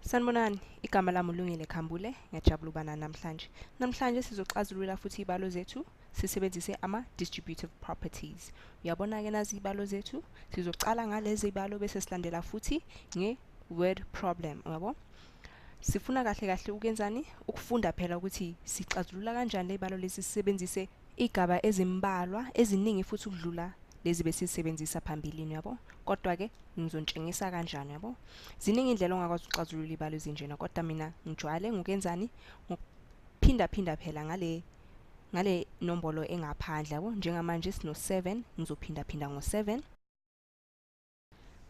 Sanibonani, igama lami uLungile Khambule, ngiyajabula ukuba nani namhlanje. Namhlanje sizoxazulula futhi izibalo zethu sisebenzise ama-distributive properties. Uyabona-ke nazi izibalo zethu, sizocala ngalezi zibalo bese silandela futhi nge-word problem, uyabo? Sifuna kahle kahle ukuyenzani? Ukufunda phela ukuthi sixazulula kanjani lezibalo lezi sisebenzise igaba ezimbalwa eziningi futhi ukudlula lezi besizisebenzisa phambilini, yabo? Kodwa-ke ngizontshengisa kanjani, yabo? Ziningi indlela ongakwazi ukuxazulula izibalo ezinjena, kodwa mina ngijwayele ngokenzani? Ngokuphinda phela ngale nombolo engaphandle, yabo? Njengamanje sino-7, ngizophinda ngo-7.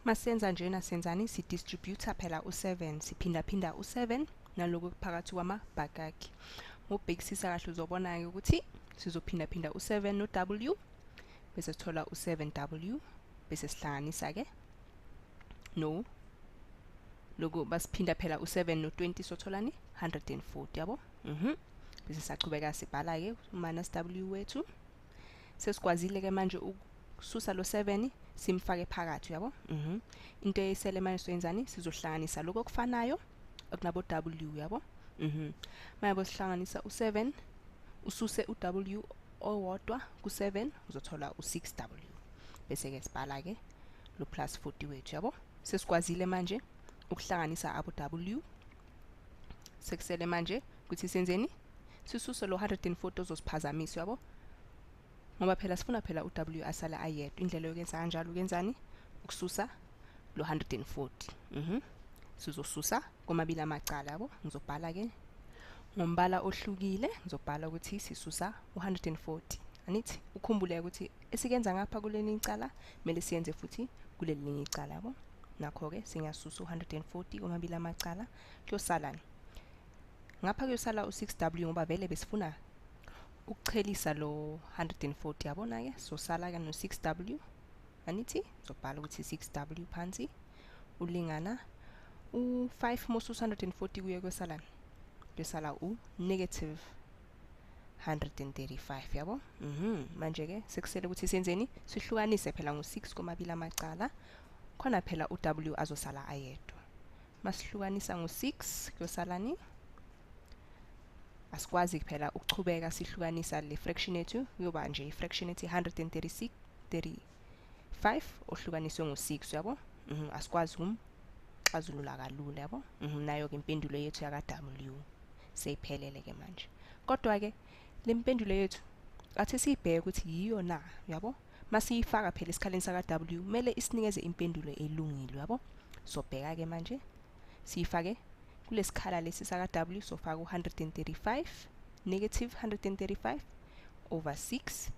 Masenza njena senzani? Sidistributor phela u7, siphinda u7 naloko kuphakathi kwamabhakaki. Ngokubhekisisa kahle uzobona-ke ukuthi sizophinda u7 no-W bese sithola u7W bese sihlanganisa-ke no lokho basiphinda phela u7 no20 sotholani 140, yabo? Bese sachubeka sibhala-ke -W wethu. Sesikwazile-ke manje ukususa lo7 simfake phakathi, yabo? Into eyisele manje soyenzani? Sizohlanganisa lokho okufanayo okunabo W, yabo? Manje sihlanganisa u7 ususe uW owodwa ku7 uzothola u6W. Bese-ke sibhala-ke lo plus 40 wethu, yabo? Sesikwazile manje ukuhlanganisa abo W. Sekusele manje ukuthi senzeni? Sisuse lo 140 ozosiphazamisa, yabo? Ngoba phela sifuna phela uW asala ayedwa. Indlela yokwenza kanjalo ukenzani? Ukususa lo 140. Sizosusa komabili amacala, yabo? Ngizobhala-ke ngombala ohlukile, ngizobhala ukuthi sisusa u140. Anithi ukhumbule ukuthi esikenza ngapha kuleli icala kumele siyenze futhi kuleli linye icala, yabo? Nakho-ke singiyasusa u140 komabili amacala. Kuyosalani? Ngapha kuyosala u6W ngoba vele besifuna ukuchelisa lo 140, yabona-ke? So sala-ke no6W. Anithi ngizobhala ukuthi 6W phansi ulingana u5 mosusa 140 kuye kuyosalani? Kuyosala u-negative 135, yabo? Manje-ke sekusele ukuthi senzeni? Sihlukanise phela ngo6 komabili amacala. Khona phela uW azosala ayedwa. Masihlukanisa ngo6 kuyosalani? Asikwazi phela ukuchubeka sihlukanisa le fraction yethu, kuyoba nje i-fraction ethi 135 ohlukaniswe ngo6, yabo? Asikwazi ukumxazulula kalula, yabo? Nayo-ke impendulo yethu yaka-W seyiphelele-ke manje. Kodwa-ke le mpendulo yethu athi siyibheke ukuthi yiyo na, yabo? Masiyifaka phela esikhaleni saka-W kumele isinikeze impendulo elungile, yabo? Sobheka-ke manje siyifake kulesikhala lesi saka-W, sofaka u135 negative 135 over 6.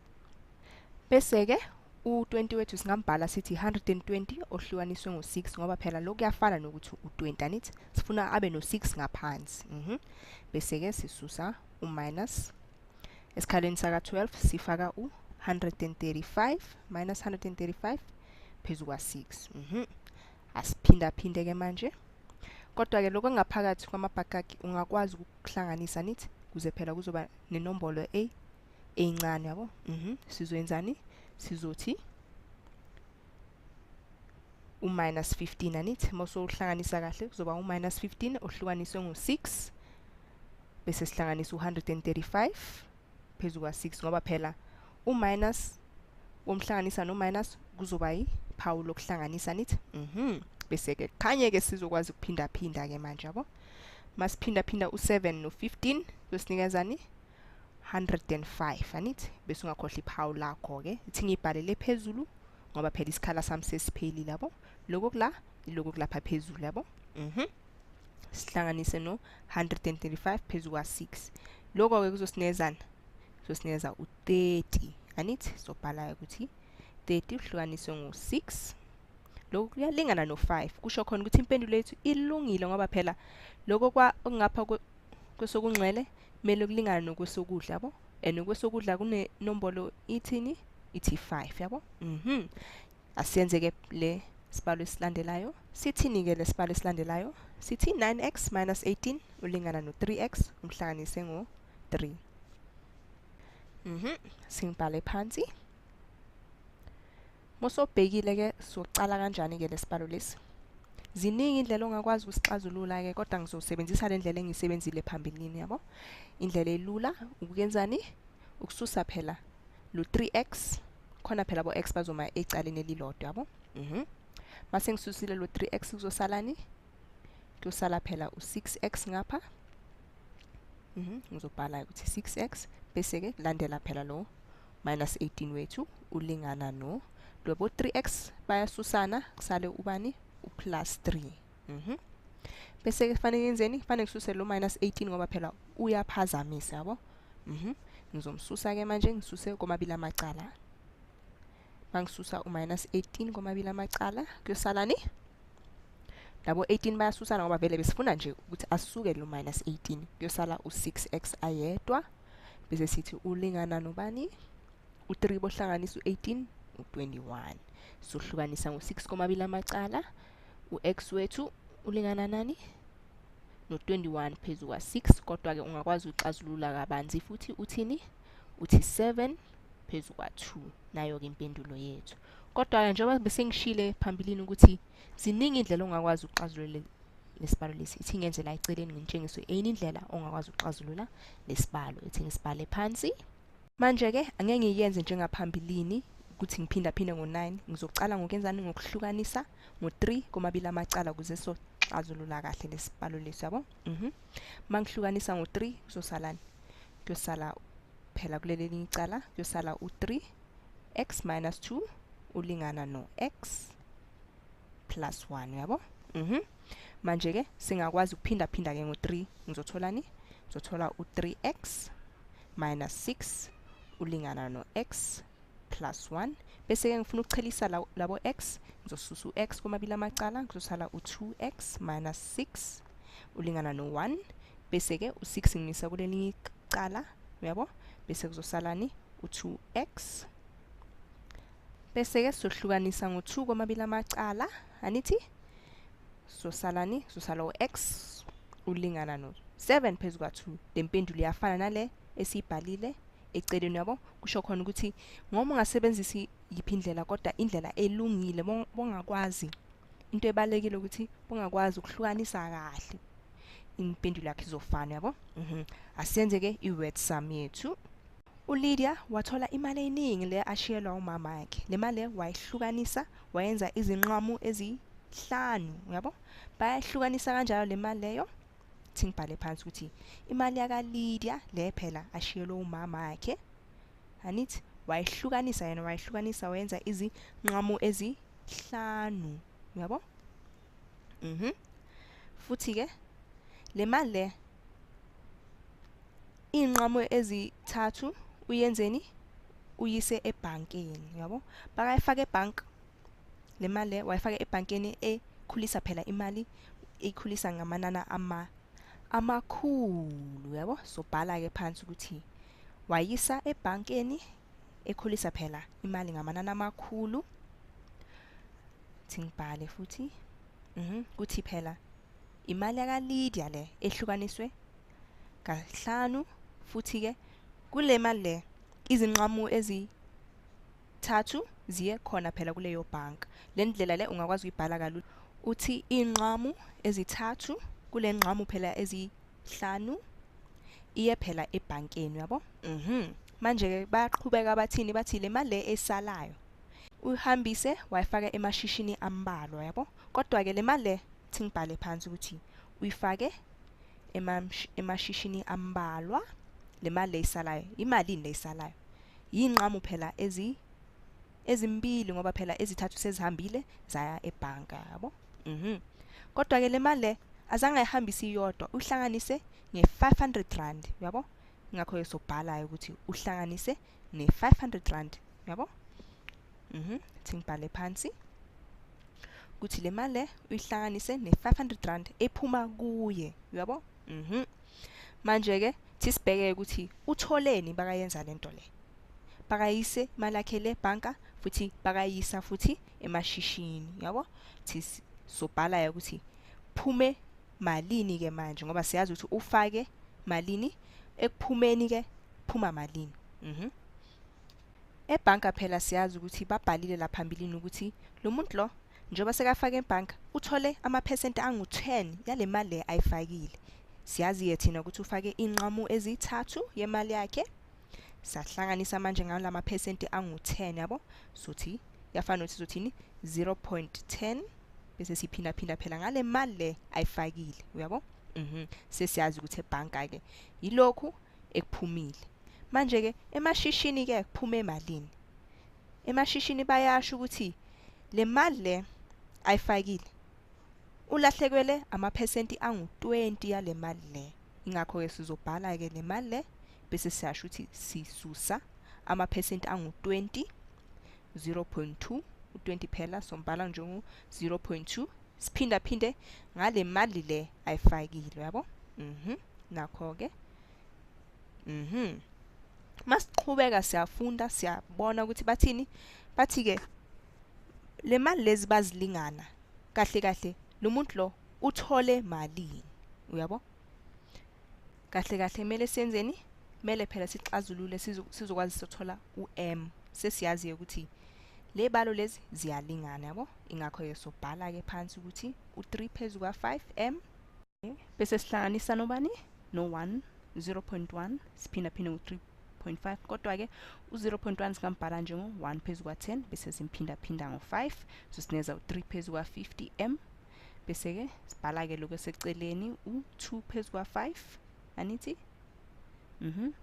Bese-ke u20 wethu singambhala sithi 120 ohlukaniswe ngo6 ngoba phela lokhu kuyafana nokuthi u20, anithi sifuna abe no6 ngaphansi. Bese-ke sisusa u-minus esikhaleni saka-12 sifaka u135 minus 135 phezu kwa6. Asiphinda-phinde-ke manje. Kodwa-ke lokho ngaphakathi kwamabhakaki ungakwazi ukuhlanganisa, nithi kuze phela kuzoba nenombolo encane, yabo? Sizoyenzani? Sizothi u-minus 15, anithi mawusohlanganisa kahle kuzoba u-minus 15 ohlukaniswe ngo6 bese sihlanganisa u135 phezu kwa6 ngoba phela u-minus womhlanganisa no-minus kuzoba iphawu lokuhlanganisa, nithi bese-ke khanye-ke sizokwazi ukuphinda-phinda-ke manje, yabo? Masiphinda-phinda u7 no15 kuyosinikezani? 105, anithi? Bese ungakhohlwa iphawu lakho-ke. Ithi ngibhalele phezulu ngoba phela isikhala sami sesiphelile, yabo? Lokho kula ilokho kulapha phezulu, yabo? Sihlanganise no135 phezu kwa6. Lokho-ke kuzosinikezana? Kuzosinikeza u30, anithi? Sobhala ukuthi 30 uhlukaniswe ngo6. Lokho kuyalingana no5. Kusho khona ukuthi impendulo yethu ilungile ngoba phela lokho okungapha kwesokungcele kumele kulingana nokwesokudla, yabo? Nokwesokudla kunenombolo ithini? Ithi 5, yabo? Asiyenze-ke le sibalo esilandelayo. Sithini-ke le sibalo esilandelayo? Sithi 9x minus 18 ulingana no3x umhlanganise ngo3. Singibhale phansi. Mosobhekile-ke socala kanjani-ke lesibalo lesi? ziningi indlela ongakwazi ukusixazulula ke kodwa ngizosebenzisa le ndlela engiyisebenzile phambilini yabo. Indlela elula ukuyenzani ukususa phela lo 3x khona phela abo x bazoma ecaleni elilodwa yabo. Mase ngisusile lo 3x kuzosalani? Kuyosala phela u6x ngapha. Ngizobhala ukuthi 6x bese ke kulandela phela lo minus 18 wethu ulingana no lobo 3x bayasusana kusale ubani uplus 3. Bese ke kufanele yenzeni? Kufanele ngisuse lo minus 18 ngoba phela uyaphazamisa yabo. Ngizomsusa ke manje ngisuse komabili amacala. Mangisusa u-minus 18 komabili amacala kuyosalani? Labo 18 bayasusana ngoba vele besifuna nje ukuthi asuke lo minus 18. Kuyosala u6x ayedwa bese sithi ulingana nobani? U3 bohlanganisa u18 u21. Sohlukanisa ngo6 komabili amacala. U-x wethu ulingana nani? No21 phezulu kwa6 kodwa ke ungakwazi ukuxazulula kabanzi futhi uthini? Uthi 7 phezulu kwa2 nayo ke impendulo yethu. Kodwa njengoba bese ngishile phambilini ukuthi ziningi indlela ongakwazi ukuxazulula lesibalo lesi. Ithi ngenze la eceleni ngitshengiswe enye indlela ongakwazi ukuxazulula lesibalo. Ithi ngisibhale phansi. Manje ke angeke ngiyenze njengaphambilini ukuthi ngiphinda phinde ngo9. Ngizocala ngokwenzani? Ngokuhlukanisa ngo3 komabili amacala ukuze soxazulula kahle lesibalo lesi yabo. Mangihlukanisa ngo3 kuzosalani? Kuyosala phela kuleli linye icala kuyosala u3x minus 2 ulingana no x plus 1 yabo. Manje ke singakwazi ukuphinda phinda ke ngo3 ngizotholani? Ngizothola u3x minus 6 ulingana no x plus 1 bese ke ngifuna ukuchelisa labo x ngizosusa u-x komabili amacala kuzosala u2x minus 6 ulingana no 1 bese ke u6 ngimisa kuleli icala uyabo bese kuzosalani u2x bese ke sohlukanisa ngo2 komabili amacala anithi sosalani sosala u-x ulingana no 7 phezulu kwa2. Lempendulo iyafana nale esibhalile eceleni yabo. Kusho khona ukuthi ngoma ungasebenzisi yiphi indlela kodwa indlela elungile bongakwazi into ebalekile ukuthi bongakwazi ukuhlukanisa kahle impendulo yakhe izofana yabo. Asenze ke i-word sum yethu. uLydia wathola imali eningi le ashiyelwa umama yakhe. Le mali wayihlukanisa wayenza izinqamu ezi5 yabo. Bayahlukanisa kanjalo le mali leyo. Ngibhale phansi ukuthi imali yakaLydia le phela ashiyelwe umama yakhe anithi wayihlukanisa yena wayihlukanisa wayenza izinqamu ezi5 yabo. Futhi ke le mali le inqamu ezi3 uyenzeni? Uyise ebhankeni yabo. Bakayifaka ebank le mali le wayifaka ebhankeni ekhulisa phela imali ikhulisa ngamanana amakhulu yabo. So bhala ke phansi ukuthi wayisa ebhankeni ekhulisa phela imali ngamanana amakhulu. Ngibhale futhi kuthi phela imali yakaLydia le ehlukaniswe ka5 futhi ke kule mali le izinqamu ezi3 ziye khona phela kuleyo bank. Le ndlela le ungakwazi ukubhala kalula uthi inqamu ezi3 kule nqamu phela ezi5 iye phela ebhankeni yabo. Manje ke bayaqhubeka bathini? Bathi le mali le esalayo uhambise wayifaka emashishini ambalwa yabo. Kodwa ke le mali le ngibhale phansi ukuthi uyifake emashishini ambalwa. Le mali esalayo imalini lesalayo? Yinqamu phela ezimbili ngoba phela ezi3 sezihambile zaya ebhanka yabo. Kodwa ke le mali le azange ayihambise iyodwa uhlanganise nge500 rand yabo. Ngakho ke sobhala ukuthi uhlanganise ne500 rand yabo. Ngibhale phansi ukuthi le mali le uyihlanganise ne500 rand ephuma kuye yabo. Manje ke sibheke ukuthi utholeni bakayenza lento le. Bakayise imali yakhe le banka futhi bakayisa futhi emashishini yabo. Sobhala ukuthi phume malini ke manje ngoba siyazi ukuthi ufake malini ekuphumeni ke phuma malini. Ebhanka phela siyazi ukuthi babhalile la phambilini ukuthi lo muntu lo njengoba sekafaka ebhanka uthole amaphesenti angu-10 yale mali le ayifakile. Siyazi-ke thina ukuthi ufake inqamu ezithathu yemali yakhe. Sahlanganisa manje ngala maphesenti angu-10 yabo. Sothi yafana nokuthi sizothini 0.10 bese siphinda phela ngale mali le ayifakile, uyabo? Sesiyazi ukuthi ebhanka ke yilokhu ekuphumile. Manje ke emashishini ke kuphume emalini. Emashishini bayasho ukuthi le mali le ayifakile ulahlekwele amaphesenti angu-20 yale mali le. Ingakho ke sizobhala ke le mali le bese siyasho ukuthi sisusa amaphesenti angu-20, 0.2 u20 phela sombhala njengo 0.2 siphinda ngale mali le ayifakile, yabo? Nakho ke masiqhubeka siyafunda siyabona ukuthi bathini. Bathi ke le mali lezi bazilingana kahle lo muntu lo uthole malini, uyabo? Kahle kumele senzeni? Kumele phela sixazulule sizokwazi sothola u-m. Sesiyazi ukuthi le balo lezi ziyalingana, yabo? Ingakho ke sobhala ke phansi ukuthi u3 phezu kwa5 m bese sihlanganisa nobani no1 0.1 siphinda ngo3.5 kodwa ke u0.1 singambhala njengo1 phezu kwa10 bese simphinda ngo5 so sineza u3 phezu kwa50 m bese ke sibhala ke lokho seceleni u2 phezu kwa5 anithi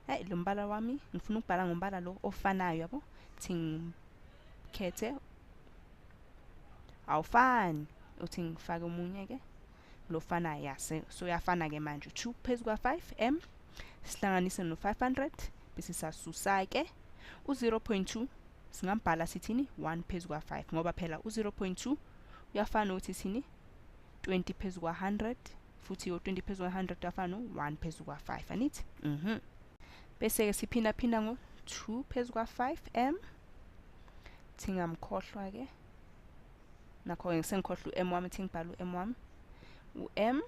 hayi lo mbala wami ngifuna ukubhala ngombala lo ofanayo, yabo? Thingikhethe awufani uthi ngifake omunye ke lofana yase so yafana ke manje 2 phezu kwa5 m sihlanganise no500 bese sasusa ke u0.2 singambhala sithini 1 phezu kwa5 ngoba phela u0.2 uyafana ukuthi sini 20 phezu kwa100 futhi u20 phezu kwa100 uyafana no1 phezu kwa5 anithi bese ke siphinda ngo2 phezu kwa5 m thingamkhohlwa ke nakho ngisengikhohlwa m wami thingibhala m wami m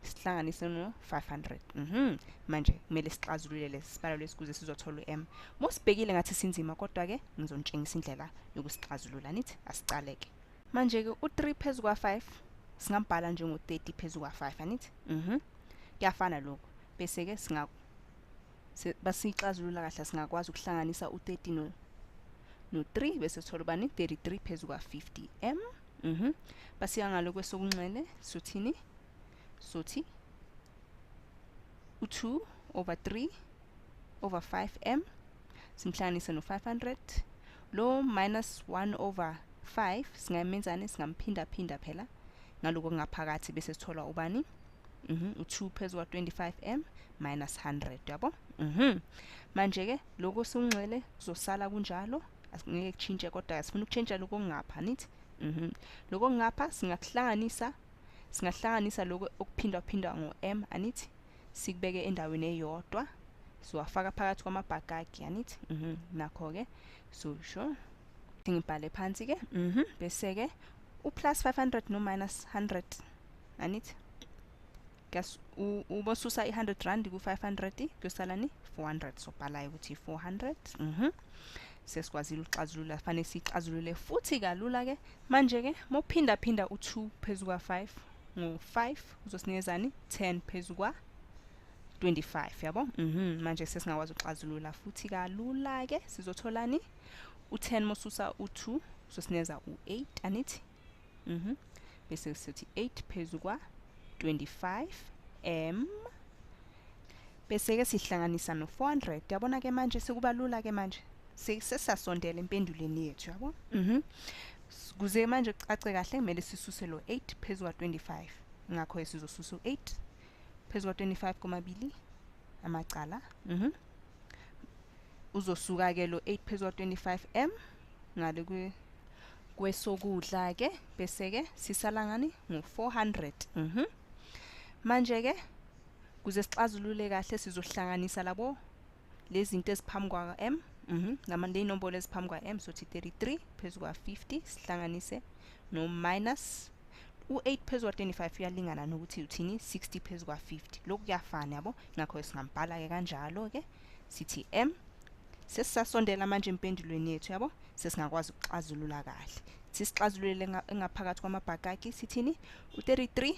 sihlanganise no500 manje kumele sixazulule lesibalo lesikuze sizothola m. Mosibhekile ngathi sinzima kodwa ke ngizontshengisa indlela yokusixazulula nithi asicaleke. Manje ke u3 phezu kwa5 singambhala njengo30 phezu kwa5 anithi kuyafana lokho bese ke basixazulula kahle singakwazi ukuhlanganisa u30 no3 bese sithola bani 33 phezu kwa50 m basiya ngalo kwesokunxele sothini sothi u2 over 3 over 5 m simhlanganise no500 lo minus 1 over 5 singamenzani singamphinda phela ngaloko ngaphakathi bese sithola ubani u2 phezu kwa25 m minus 100, yabo? Manje ke lokho sunxele kuzosala kunjalo asingeke kuchintshe kodwa asifuna ukuchintsha lokho ngapha nithi lokho ngapha singahlanganisa lokho okuphindwa ngo-m anithi sikubeke endaweni eyodwa siwafaka phakathi kwamabhakaki anithi nakho ke so sure ngibhale phansi ke bese ke u+500 no -100 anithi gas ubosusa i100 ku500 kuyosalani 400 so bhala ukuthi 400 sesikwazile ukuxazulula fanele sixazulule futhi kalula ke manje ke mophinda u2 phezu kwa5 ngo5 uzosinikezani 10 phezu kwa25, yabo? Manje sesingakwazi ukuxazulula futhi kalula ke sizotholani u10 mosusa u2 uzosinikeza u8 anithi bese sithi 8 phezu kwa25 m bese ke sihlanganisa no400, yabona ke manje sekuba lula ke manje sesasondela empendulweni yethu, yabo? Kuze manje kucace kahle kumele sisuse lo 8 phezu kwa25 ngakho sizosusa u8 phezu kwa25 komabili amacala uzosuka ke lo 8 phezu kwa25 m ngale kwesokudla ke bese ke sisala ngani ngo400 manje ke kuze sixazulule kahle sizohlanganisa labo lezi zinto eziphambi kwa m namanje inombolo eziphambi kwa m sothi 33 phezu kwa50 sihlanganise no minus u8 phezu kwa25 uyalingana nokuthi uthini 60 phezu kwa50 lokhu kuyafana, yabo? Ngakho singambhala ke kanjalo ke sithi m sesisasondela manje empendulweni yethu yabo, sesingakwazi ukuxazulula kahle. Sisixazulule ngaphakathi kwamabhakaki sithini? U33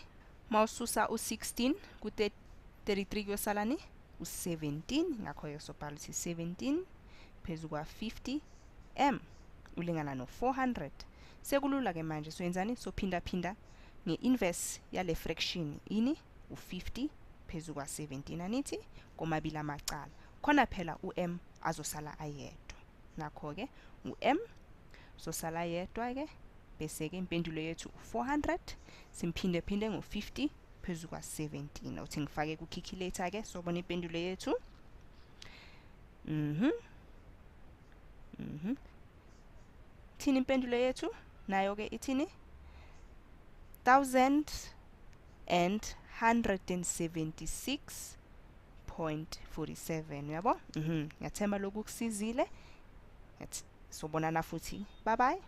mawususa u16 ku33 kuyosalani u17, ngakho ke sobhala ukuthi 17 phezu kwa50 m ulingana no400. Sekulula ke manje soyenzani? Sophinda phinda nge-inverse yale fraction ini u50 phezu kwa17 anithi komabili amacala. Khona phela u-m azosala ayedwa. Nakho ke u-m sosala yedwa ke bese ke impendulo yethu u400 simphinde phinde ngo50 phezu kwa17. Uthi ngifake ku calculator ke sobona impendulo yethu. Thini impendulo yethu? Nayo ke ithini? 1176.47 yabo. Ngiyathemba lokhu kusizile. Sobonana futhi. Bye bye.